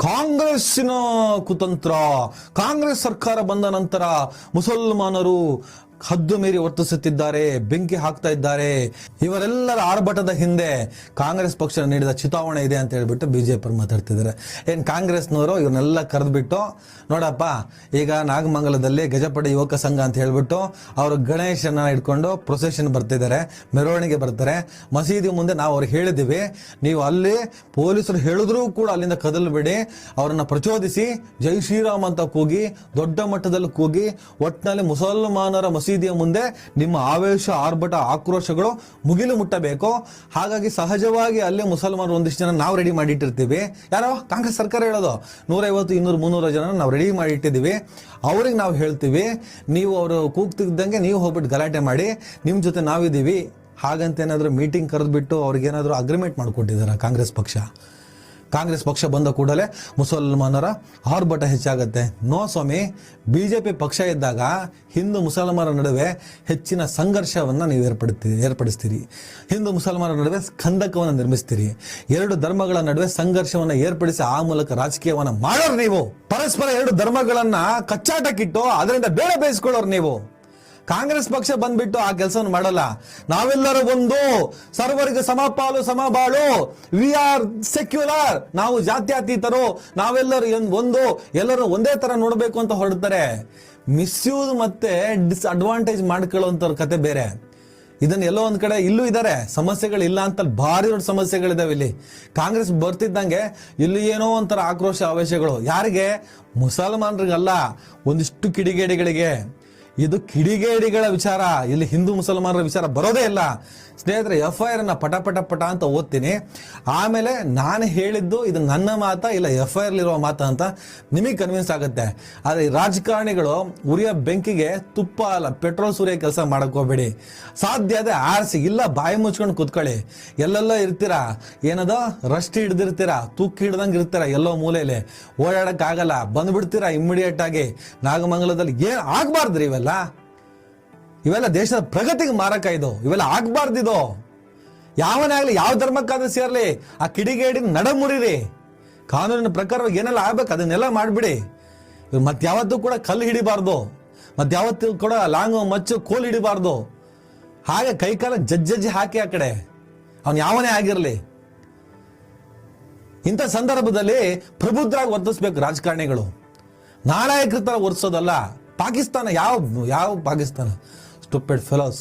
ಕಾಂಗ್ರೆಸ್ಸಿನ ಕುತಂತ್ರ. ಕಾಂಗ್ರೆಸ್ ಸರ್ಕಾರ ಬಂದ ನಂತರ ಮುಸಲ್ಮಾನರು ಹದ್ದು ಮೀರಿ ವರ್ತಿಸುತ್ತಿದ್ದಾರೆ, ಬೆಂಕಿ ಹಾಕ್ತಾ ಇದ್ದಾರೆ. ಇವರೆಲ್ಲರ ಆರ್ಭಟದ ಹಿಂದೆ ಕಾಂಗ್ರೆಸ್ ಪಕ್ಷ ನೀಡಿದ ಚಿತಾವಣೆ ಇದೆ ಅಂತ ಹೇಳ್ಬಿಟ್ಟು ಬಿಜೆಪಿ ಮಾತಾಡ್ತಿದ್ದಾರೆ. ಏನ್ ಕಾಂಗ್ರೆಸ್ನವರು ಇವ್ರನ್ನೆಲ್ಲ ಕರೆದ್ಬಿಟ್ಟು, ನೋಡಪ್ಪ ಈಗ ನಾಗಮಂಗಲದಲ್ಲಿ ಗಜಪಡೆ ಯುವಕ ಸಂಘ ಅಂತ ಹೇಳ್ಬಿಟ್ಟು ಅವರು ಗಣೇಶನ ಇಟ್ಕೊಂಡು ಪ್ರೊಸೆಷನ್ ಬರ್ತಿದ್ದಾರೆ, ಮೆರವಣಿಗೆ ಬರ್ತಾರೆ. ಮಸೀದಿ ಮುಂದೆ ನಾವು ಅವ್ರಿಗೆ ಹೇಳಿದ್ದೀವಿ, ನೀವು ಅಲ್ಲಿ ಪೊಲೀಸರು ಹೇಳಿದ್ರೂ ಕೂಡ ಅಲ್ಲಿಂದ ಕದಲ್ಬೇಡಿ, ಅವರನ್ನ ಪ್ರಚೋದಿಸಿ ಜೈ ಶ್ರೀರಾಮ್ ಅಂತ ಕೂಗಿ ದೊಡ್ಡ ಮಟ್ಟದಲ್ಲಿ ಕೂಗಿ ಒಟ್ಟಿನಲ್ಲಿ ಮುಸಲ್ಮಾನರ ಮಸೀದಿಯ ಮುಂದೆ ನಿಮ್ಮ ಆವೇಶ, ಆರ್ಭಟ, ಆಕ್ರೋಶಗಳು ಮುಗಿಲು ಮುಟ್ಟಬೇಕು. ಹಾಗಾಗಿ ಸಹಜವಾಗಿ ಅಲ್ಲಿ ಮುಸಲ್ಮಾನರು ಒಂದಿಷ್ಟು ಜನ ನಾವು ರೆಡಿ ಮಾಡಿಟ್ಟಿರ್ತೀವಿ. ಯಾರೋ ಕಾಂಗ್ರೆಸ್ ಸರ್ಕಾರ ಹೇಳೋದು 150, 200, 300 ಜನ ನಾವು ರೆಡಿ ಮಾಡಿ ಇಟ್ಟಿದ್ದೀವಿ. ಅವ್ರಿಗೆ ನಾವು ಹೇಳ್ತೀವಿ, ನೀವು ಅವರು ಕೂಗ್ತಿದ್ದಂಗೆ ನೀವು ಹೋಗ್ಬಿಟ್ಟು ಗಲಾಟೆ ಮಾಡಿ, ನಿಮ್ಮ ಜೊತೆ ನಾವಿದ್ದೀವಿ ಹಾಗಂತ ಏನಾದರೂ ಮೀಟಿಂಗ್ ಕರೆದ್ಬಿಟ್ಟು ಅವ್ರಿಗೇನಾದರೂ ಅಗ್ರಿಮೆಂಟ್ ಮಾಡಿಕೊಟ್ಟಿದ್ದಾರೆ ಕಾಂಗ್ರೆಸ್ ಪಕ್ಷ ಬಂದ ಕೂಡಲೇ ಮುಸಲ್ಮಾನರ ಆರ್ಭಟ ಹೆಚ್ಚಾಗತ್ತೆ? ನೋ ಸ್ವಾಮಿ. ಬಿಜೆಪಿ ಪಕ್ಷ ಇದ್ದಾಗ ಹಿಂದೂ ಮುಸಲ್ಮಾನರ ನಡುವೆ ಹೆಚ್ಚಿನ ಸಂಘರ್ಷವನ್ನು ನೀವು ಏರ್ಪಡಿಸ್ತೀರಿ. ಹಿಂದೂ ಮುಸಲ್ಮಾನರ ನಡುವೆ ಖಂದಕವನ್ನು ನಿರ್ಮಿಸ್ತೀರಿ. ಎರಡು ಧರ್ಮಗಳ ನಡುವೆ ಸಂಘರ್ಷವನ್ನು ಏರ್ಪಡಿಸಿ ಆ ಮೂಲಕ ರಾಜಕೀಯವನ್ನು ಮಾಡೋರು ನೀವು. ಪರಸ್ಪರ ಎರಡು ಧರ್ಮಗಳನ್ನ ಕಚ್ಚಾಟಕ್ಕಿಟ್ಟು ಅದರಿಂದ ಬೇಡ ಬೇಯಿಸ್ಕೊಳ್ಳೋರು ನೀವು. ಕಾಂಗ್ರೆಸ್ ಪಕ್ಷ ಬಂದ್ಬಿಟ್ಟು ಆ ಕೆಲಸವನ್ನು ಮಾಡಲ್ಲ. ನಾವೆಲ್ಲರೂ ಒಂದು, ಸರ್ವರಿಗೆ ಸಮಪಾಲು ಸಮಬಾಳು, ವಿ ಆರ್ ಸೆಕ್ಯುಲರ್, ನಾವು ಜಾತ್ಯತೀತರು, ನಾವೆಲ್ಲರೂ ಒಂದು, ಎಲ್ಲರೂ ಒಂದೇ ತರ ನೋಡಬೇಕು ಅಂತ ಹೊರಡ್ತಾರೆ. ಮಿಸ್ಯೂಸ್ ಮತ್ತೆ ಡಿಸ್ಅಡ್ವಾಂಟೇಜ್ ಮಾಡ್ಕೊಳ್ಳುವಂತ ಕತೆ ಬೇರೆ. ಇದನ್ನ ಎಲ್ಲೋ ಒಂದ್ ಕಡೆ ಇಲ್ಲೂ ಇದ್ದಾರೆ, ಸಮಸ್ಯೆಗಳಿಲ್ಲ ಅಂತ ಭಾರಿ ದೊಡ್ಡ ಸಮಸ್ಯೆಗಳಿದಾವೆ ಇಲ್ಲಿ. ಕಾಂಗ್ರೆಸ್ ಬರ್ತಿದ್ದಂಗೆ ಇಲ್ಲಿ ಏನೋ ಒಂಥರ ಆಕ್ರೋಶ, ಆವೇಶಗಳು. ಯಾರಿಗೆ? ಮುಸಲ್ಮಾನರಿಗಲ್ಲ, ಒಂದಿಷ್ಟು ಕಿಡಿಗೇಡಿಗಳಿಗೆ. ಇದು ಕಿಡಿಗೇಡಿಗಳ ವಿಚಾರ, ಇಲ್ಲಿ ಹಿಂದೂ ಮುಸಲ್ಮಾನರ ವಿಚಾರ ಬರೋದೇ ಇಲ್ಲ. ಸ್ನೇಹಿತರೆ, FIR ಪಟ ಅಂತ ಓದ್ತೀನಿ. ಆಮೇಲೆ ನಾನು ಹೇಳಿದ್ದು ಇದು ನನ್ನ ಮಾತ ಇಲ್ಲ FIR ಇರುವ ಮಾತ ಅಂತ ನಿಮಗೆ ಕನ್ವಿನ್ಸ್ ಆಗುತ್ತೆ. ಆದರೆ ರಾಜಕಾರಣಿಗಳು ಉರಿಯ ಬೆಂಕಿಗೆ ತುಪ್ಪ ಅಲ್ಲ ಪೆಟ್ರೋಲ್ ಸುರಿಯೋ ಕೆಲಸ ಮಾಡಕ್ ಹೋಗ್ಬೇಡಿ. ಸಾಧ್ಯ ಅದೇ ಆರಿಸಿ, ಇಲ್ಲ ಬಾಯಿ ಮುಚ್ಕೊಂಡು ಕುತ್ಕೊಳ್ಳಿ. ಎಲ್ಲೆಲ್ಲ ಇರ್ತೀರಾ, ಏನದ ರಷ್ಟಿ ಹಿಡ್ದಿರ್ತೀರಾ, ತುಕ್ಕಿ ಹಿಡ್ದಂಗೆ ಇರ್ತೀರಾ, ಎಲ್ಲೋ ಮೂಲೆಯಲ್ಲಿ ಓಡಾಡಕ್ ಆಗಲ್ಲ, ಬಂದ್ಬಿಡ್ತೀರಾ ಇಮ್ಮಿಡಿಯೇಟ್ ಆಗಿ. ನಾಗಮಂಗಲದಲ್ಲಿ ಏನ್ ಆಗ್ಬಾರ್ದ್ರಿ ಇವೆಲ್ಲ ದೇಶದ ಪ್ರಗತಿಗೆ ಮಾರಕ. ಇವೆಲ್ಲ ಆಗ್ಬಾರ್ದಿದು. ಯಾವನೇ ಆಗ್ಲಿ, ಯಾವ ಧರ್ಮಕ್ಕಾದ್ರೂ ಸೇರ್ಲಿ, ಆ ಕಿಡಿಗೇಡಿ ನಡಮುರಿರಿ. ಕಾನೂನಿನ ಪ್ರಕಾರವಾಗಿ ಏನೆಲ್ಲ ಆಗ್ಬೇಕು ಅದನ್ನೆಲ್ಲ ಮಾಡ್ಬಿಡಿ. ಮತ್ಯಾವತ್ತೂ ಕೂಡ ಕಲ್ಲು ಹಿಡಿಬಾರ್ದು, ಮತ್ಯಾವತ್ತೂ ಕೂಡ ಲಾಂಗು ಮಚ್ಚು ಕೋಲ್ ಹಿಡಿಬಾರ್ದು. ಹಾಗೆ ಕೈಕಾಲ ಜಜ್ಜಿ ಹಾಕಿ ಆ ಕಡೆ ಅವನ್ ಯಾವನೇ ಆಗಿರ್ಲಿ. ಇಂಥ ಸಂದರ್ಭದಲ್ಲಿ ಪ್ರಬುದ್ಧರಾಗಿ ವರ್ತಿಸ್ಬೇಕು ರಾಜಕಾರಣಿಗಳು, ನಾಲಾಯಕರ ತರ ವರ್ತಿಸೋದಲ್ಲ. ಪಾಕಿಸ್ತಾನ ಯಾವ ಪಾಕಿಸ್ತಾನ? Stupid fellows.